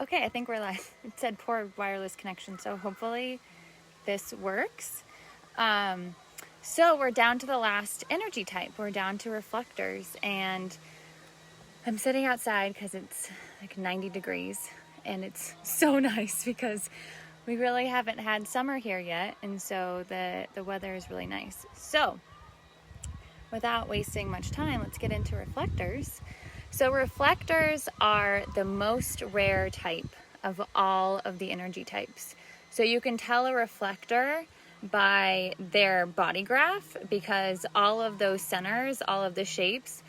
Okay, I think we're live. It said poor wireless connection, so hopefully this works. So we're down to the last energy type. We're down to reflectors, and I'm sitting outside because it's like 90 degrees, and it's so nice because we really haven't had summer here yet, and so the weather is really nice. So without wasting much time, let's get into reflectors. So reflectors are the most rare type of all of the energy types. So you can tell a reflector by their body graph because all of those centers, all of the shapes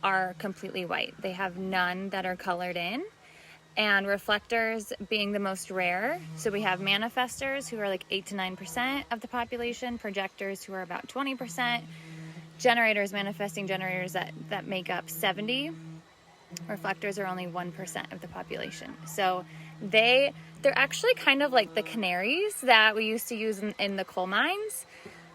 are completely white. They have none that are colored in. And reflectors being the most rare. So we have manifestors who are like 8 to 9% of the population, projectors who are about 20%, generators, manifesting generators that make up 70. Reflectors are only 1% of the population. So they're actually kind of like the canaries that we used to use in the coal mines.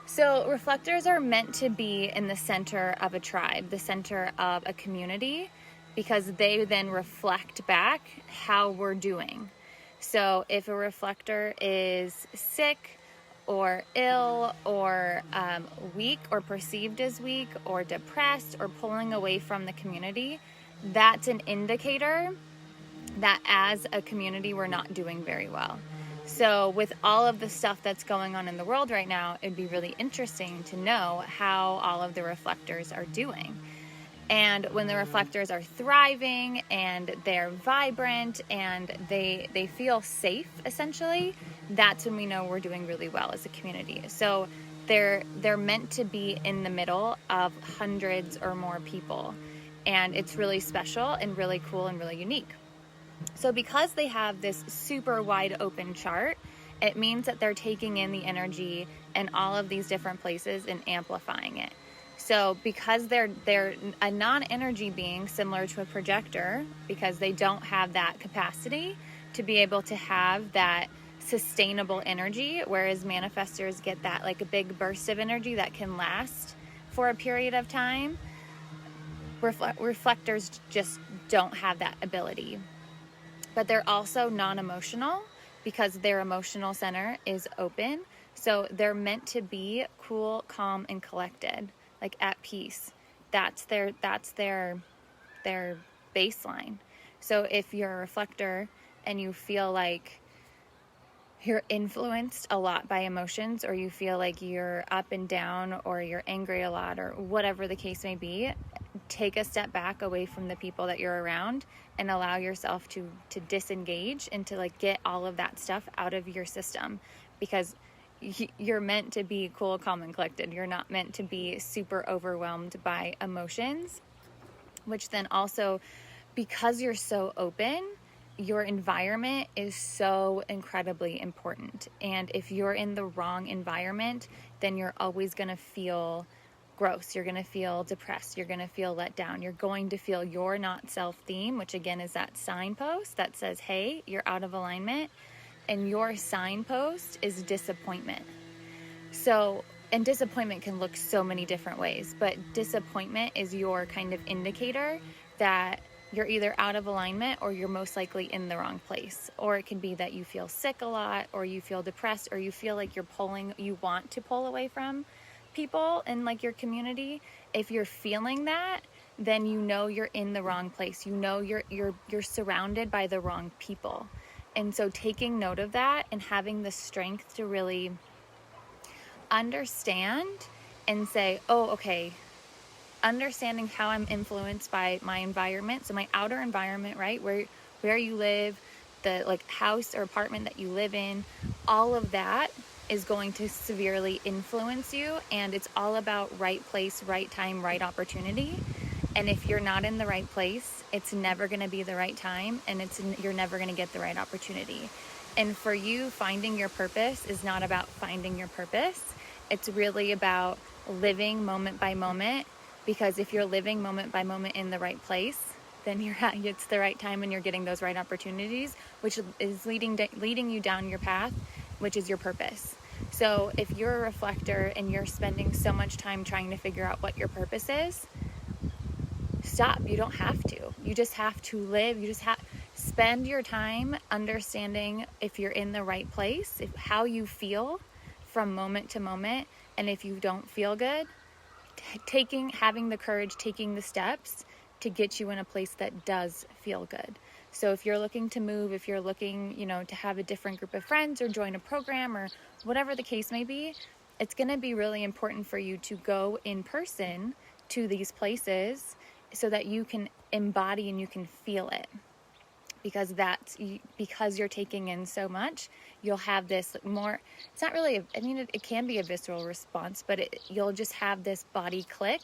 So reflectors are meant to be in the center of a tribe, the center of a community, because they then reflect back how we're doing. So if a reflector is sick or ill or weak or perceived as weak or depressed or pulling away from the community, that's an indicator that as a community we're not doing very well. So with all of the stuff that's going on in the world right now, it'd be really interesting to know how all of the reflectors are doing. And when the reflectors are thriving and they're vibrant and they feel safe, essentially, that's when we know we're doing really well as a community. So they're meant to be in the middle of hundreds or more people. And it's really special and really cool and really unique. So because they have this super wide open chart, it means that they're taking in the energy in all of these different places and amplifying it. So because they're a non-energy being similar to a projector, because they don't have that capacity to be able to have that sustainable energy, whereas manifestors get that like a big burst of energy that can last for a period of time, reflectors just don't have that ability. But they're also non-emotional because their emotional center is open. So they're meant to be cool, calm, and collected, like at peace. That's their baseline. So if you're a reflector and you feel like you're influenced a lot by emotions, or you feel like you're up and down, or you're angry a lot, or whatever the case may be, take a step back away from the people that you're around and allow yourself to disengage and to like get all of that stuff out of your system, because you're meant to be cool, calm, and collected. You're not meant to be super overwhelmed by emotions, which then also, because you're so open, your environment is so incredibly important. And if you're in the wrong environment, then you're always going to feel gross. You're going to feel depressed. You're going to feel let down. You're going to feel your not self theme, which again is that signpost that says, hey, you're out of alignment. And your signpost is disappointment. So, and disappointment can look so many different ways, but disappointment is your kind of indicator that you're either out of alignment or you're most likely in the wrong place. Or it can be that you feel sick a lot, or you feel depressed, or you feel like you want to pull away from people in like your community. If you're feeling that, then you know you're in the wrong place. You know you're surrounded by the wrong people. And so taking note of that and having the strength to really understand and say, oh, okay, understanding how I'm influenced by my environment. So my outer environment, right? Where you live, the like house or apartment that you live in, all of that is going to severely influence you. And it's all about right place, right time, right opportunity. And if you're not in the right place, it's never going to be the right time, and you're never going to get the right opportunity. And for you, finding your purpose is not about finding your purpose. It's really about living moment by moment, because if you're living moment by moment in the right place, then it's the right time and you're getting those right opportunities, which is leading you down your path, which is your purpose. So if you're a reflector and you're spending so much time trying to figure out what your purpose is, stop. You don't have to. You just have to live. You just have spend your time understanding if you're in the right place, how you feel from moment to moment. And if you don't feel good, having the courage, taking the steps to get you in a place that does feel good. So if you're looking to move, if you're looking, to have a different group of friends or join a program or whatever the case may be, it's going to be really important for you to go in person to these places so that you can embody and you can feel it. Because you're taking in so much, you'll have this more, it's not really, it can be a visceral response, but you'll just have this body click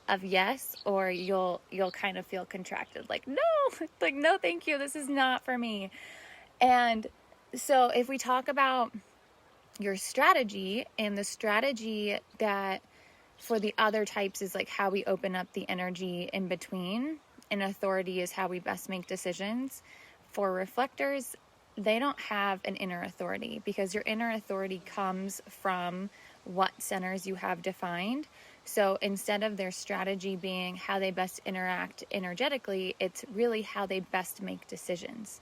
of yes, or you'll kind of feel contracted, like, no, thank you, this is not for me. And so if we talk about your strategy, and the strategy that for the other types is like how we open up the energy in between, and authority is how we best make decisions. For reflectors, they don't have an inner authority, because your inner authority comes from what centers you have defined. So instead of their strategy being how they best interact energetically, it's really how they best make decisions.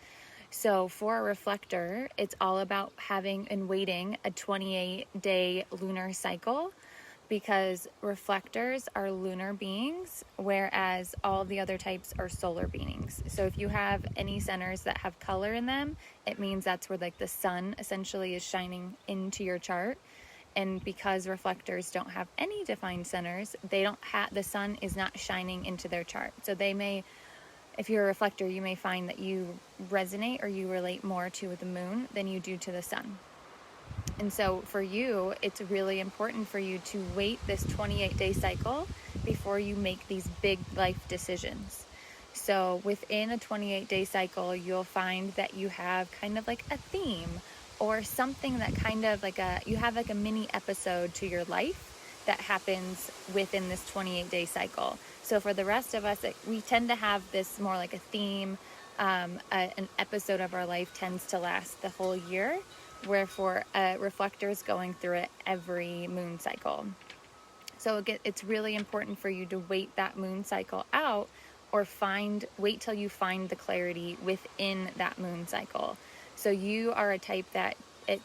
So for a reflector, it's all about having and waiting a 28-day lunar cycle, because reflectors are lunar beings, whereas all the other types are solar beings. So if you have any centers that have color in them, it means that's where like the sun essentially is shining into your chart. And because reflectors don't have any defined centers, the sun is not shining into their chart. So if you're a reflector, you may find that you resonate or you relate more to the moon than you do to the sun. And so for you, it's really important for you to wait this 28-day cycle before you make these big life decisions. So within a 28-day cycle, you'll find that you have kind of like a theme, or something that kind of you have like a mini episode to your life that happens within this 28-day cycle. So for the rest of us, we tend to have this more like a theme. An episode of our life tends to last the whole year, where for reflectors going through it every moon cycle. So it's really important for you to wait that moon cycle out, or wait till you find the clarity within that moon cycle. So you are a type that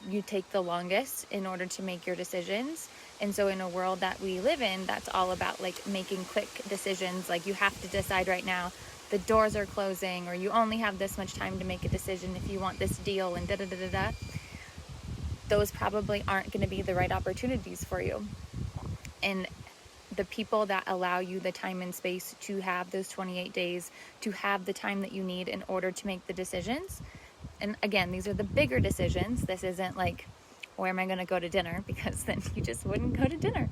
you take the longest in order to make your decisions. And so in a world that we live in, that's all about like making quick decisions. Like you have to decide right now, the doors are closing, or you only have this much time to make a decision if you want this deal, and da-da-da-da-da. Those probably aren't going to be the right opportunities for you. And the people that allow you the time and space to have those 28 days, to have the time that you need in order to make the decisions. And again, these are the bigger decisions. This isn't like, where am I going to go to dinner? Because then you just wouldn't go to dinner.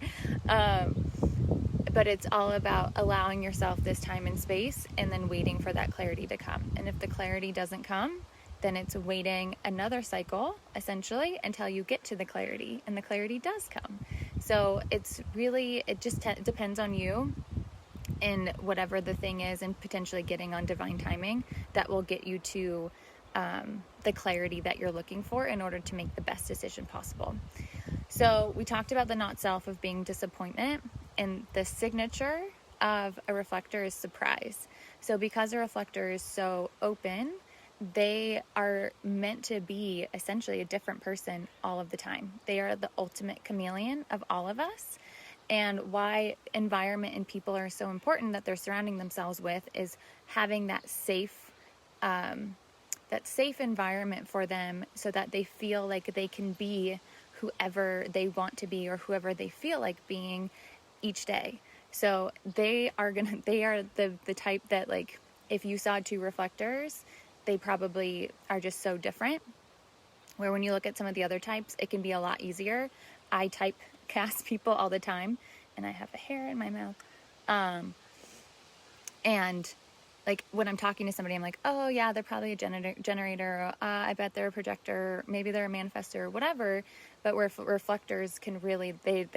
But it's all about allowing yourself this time and space, and then waiting for that clarity to come. And if the clarity doesn't come, then it's waiting another cycle, essentially, until you get to the clarity, and the clarity does come. So it just depends on you and whatever the thing is, and potentially getting on divine timing that will get you to the clarity that you're looking for in order to make the best decision possible. So we talked about the not self of being disappointment, and the signature of a reflector is surprise. So because a reflector is so open, they are meant to be essentially a different person all of the time. They are the ultimate chameleon of all of us. And why environment and people are so important that they're surrounding themselves with is having that safe environment for them, so that they feel like they can be whoever they want to be, or whoever they feel like being each day. So they are the type that, like, if you saw two reflectors, they probably are just so different. Where when you look at some of the other types, it can be a lot easier. I typecast people all the time, and I have a hair in my mouth. And like when I'm talking to somebody, I'm like, oh yeah, they're probably a generator. I bet they're a projector. Maybe they're a manifestor, whatever. But where reflectors can really, they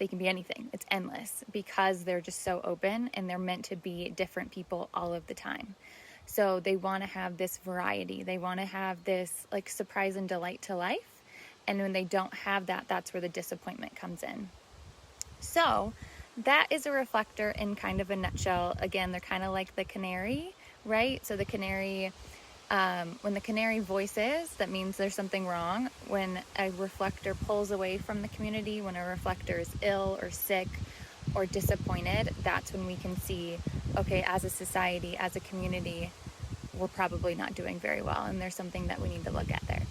can be anything. It's endless, because they're just so open, and they're meant to be different people all of the time. So they want to have this variety. They want to have this like surprise and delight to life. And when they don't have that, that's where the disappointment comes in. So that is a reflector in kind of a nutshell. Again, they're kind of like the canary, right? So the canary, when the canary voices, that means there's something wrong. When a reflector pulls away from the community, when a reflector is ill or sick or disappointed, that's when we can see, okay, as a society, as a community, we're probably not doing very well, and there's something that we need to look at there.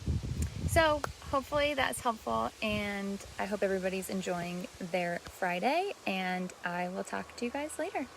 So hopefully that's helpful, and I hope everybody's enjoying their Friday, and I will talk to you guys later.